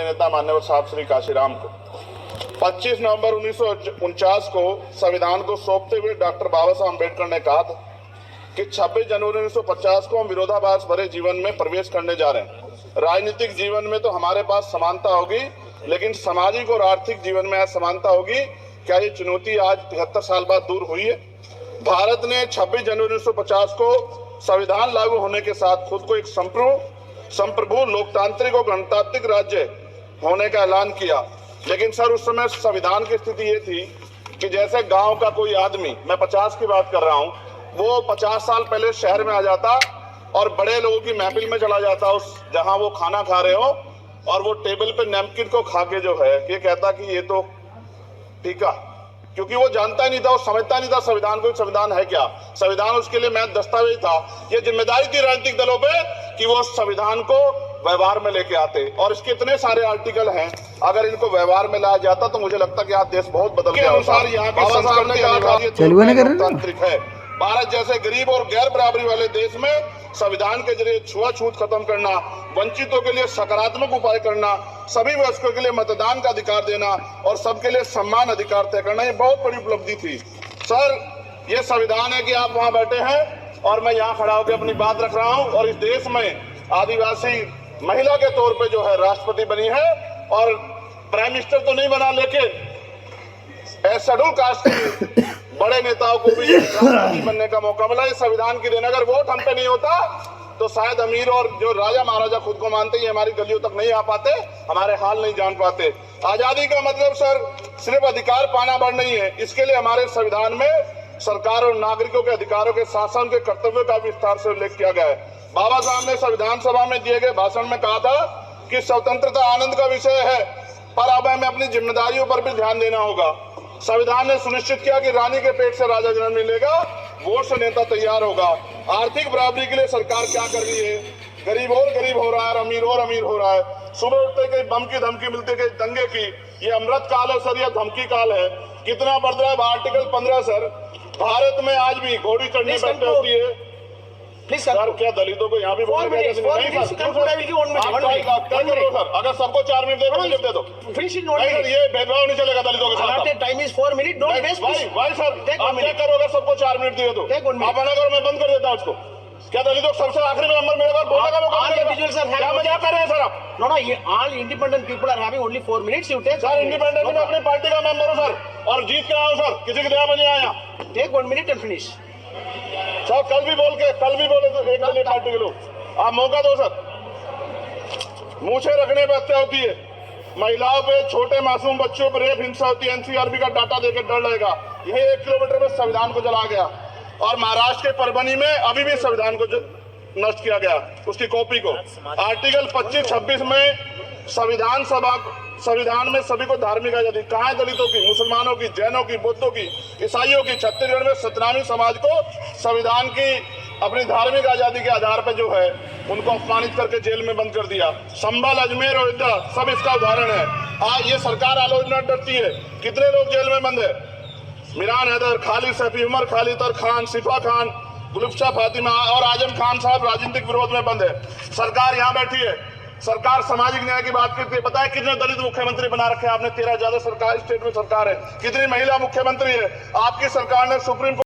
नेता माननीय साहब श्री काशीराम को 25 नवंबर 1949 को संविधान को सौंपते हुए डॉक्टर बाबा साहब अम्बेडकर ने कहा था कि 26 जनवरी 1950 को हम विरोधाभास भरे जीवन में प्रवेश करने जा रहे हैं। राजनीतिक जीवन में तो हमारे पास समानता होगी, लेकिन सामाजिक और आर्थिक जीवन में असमानता होगी। क्या ये चुनौती आज 73 साल बाद दूर हुई है? भारत ने 26 जनवरी 1950 को संविधान लागू होने के साथ खुद को एक संप्रभु लोकतांत्रिक और गणतांत्रिक राज्य होने का ऐलान किया। लेकिन सर, उस समय संविधान की स्थिति ये थी कि जैसे गांव का कोई आदमी, मैं 50 की बात कर रहा हूं, वो 50 साल पहले शहर में आ जाता और बड़े लोगों की महफिल में चला जाता, उस जहां वो खाना खा रहे हो, और वो टेबल पे नैपकिन को खा के जो है ये कहता कि ये तो टीका, क्योंकि वो जानता ही नहीं था, वो समझता नहीं था संविधान को, संविधान है क्या। संविधान उसके लिए महज दस्तावेज था। ये जिम्मेदारी थी राजनीतिक दलों पे कि वो संविधान को व्यवहार में लेके आते, और इसके इतने सारे आर्टिकल हैं, अगर इनको व्यवहार में लाया जाता तो मुझे लगता कि आज देश बहुत बदल गया। अनुसार यहाँ की संस्कृति लोकतांत्रिक है। भारत जैसे गरीब और गैर बराबरी वाले देश में संविधान के जरिए छुआछूत खत्म करना, वंचितों के लिए सकारात्मक उपाय करना, सभी वयस्कों के लिए मतदान का अधिकार देना और सबके लिए सम्मान अधिकार तय करना, ये बहुत बड़ी उपलब्धि थी। सर, ये संविधान है कि आप वहां बैठे हैं और मैं यहाँ खड़ा होकर अपनी बात रख रहा हूँ, और इस देश में आदिवासी महिला के तौर पे जो है राष्ट्रपति बनी है, और प्राइम मिनिस्टर तो नहीं बना, लेकिन शेड्यूल कास्ट के बड़े नेताओं को भी राष्ट्रपति बनने का मौका मिला। इस संविधान की देन, अगर वोट हम पे नहीं होता तो शायद अमीर और जो राजा महाराजा खुद को मानते हैं हमारी गलियों तक नहीं आ पाते, हमारे हाल नहीं जान पाते। आजादी का मतलब सर सिर्फ अधिकार पाना बढ़ नहीं है, इसके लिए हमारे संविधान में सरकार और नागरिकों के अधिकारों के साथ साथ उनके कर्तव्यों का विस्तार से उल्लेख किया गया है। बाबा साहब ने संविधान सभा में दिए गए भाषण में कहा था कि स्वतंत्रता आनंद का विषय है, पर अब हमें अपनी जिम्मेदारियों पर भी ध्यान देना होगा। संविधान ने सुनिश्चित किया कि रानी के पेट से राजा जन्म नहीं लेगा, वोट से नेता तैयार होगा। आर्थिक बराबरी के लिए सरकार क्या कर रही है? गरीब और गरीब हो रहा है, अमीर और अमीर हो रहा है। सुबह उठते कहीं बम की धमकी मिलती, कहीं दंगे की। ये अमृत काल है सर, यह धमकी काल है। कितना बढ़ रहा है आर्टिकल 15 सर। भारत में आज भी घोड़ी चढ़ने बैठे होती है। सर, क्या दलितों को यहाँ भी बोलने का नहीं सर? अगर सबको 4 मिनट दे दो, ये भेदभाव नहीं चलेगा दलितों के साथ। Time is 4 minute. भाई सर, आप क्या करोगे? सबको 4 मिनट दिए तो आप मना करो, मैं बंद कर देता हूँ उसको। क्या दलितों सबसे आखिरी नंबर मेरे पास बोलने का मौका मिलेगा? क्या मजाक कर रहे हैं सर आप? No, all independent people are having only 4 minutes. You take. Sir, independent में अपनी पार्टी का मेंबर हूँ सर, और जीत के आया हूँ सर, किसी की दया में नहीं आया। Take 1 minute and finish. Sir, कल भी बोले तो एक दलीय पार्टी के लोग, आप मौका दो सर। मूछे रखने पर हत्या होती है, महिलाओं पे, छोटे मासूम बच्चों पर रेप हिंसा होती है। एनसीआरबी का डाटा देकर डर लगेगा। यह 1 किलोमीटर में संविधान को जला गया, और महाराष्ट्र के परभनी में अभी भी संविधान को नष्ट किया गया, उसकी कॉपी को। आर्टिकल 25-26 में संविधान में सभी को धार्मिक आजादी। कहाँ है दलितों की, मुसलमानों की, जैनों की, बौद्धों की, ईसाइयों की? छत्तीसगढ़ में सतनामी समाज को संविधान की अपनी धार्मिक आजादी के आधार पर जो है उनको अपमानित करके जेल में बंद कर दिया। संभल, अजमेर, अयोध्या सब इसका उदाहरण है। आज ये सरकार आलोचना डरती है। कितने लोग जेल में बंद है? मिरान हैदर, खालिद सैफी, उमर खालिद खान, सिफा खान, गुलफ्शा फातिमा और आजम खान साहब राजनीतिक विरोध में बंद है। सरकार यहाँ बैठी है, सरकार सामाजिक न्याय की बात करती है। पता है कितने दलित मुख्यमंत्री बना रखे हैं आपने? 13 ज्यादा सरकार स्टेट में सरकार है। कितनी महिला मुख्यमंत्री है? आपकी सरकार ने सुप्रीम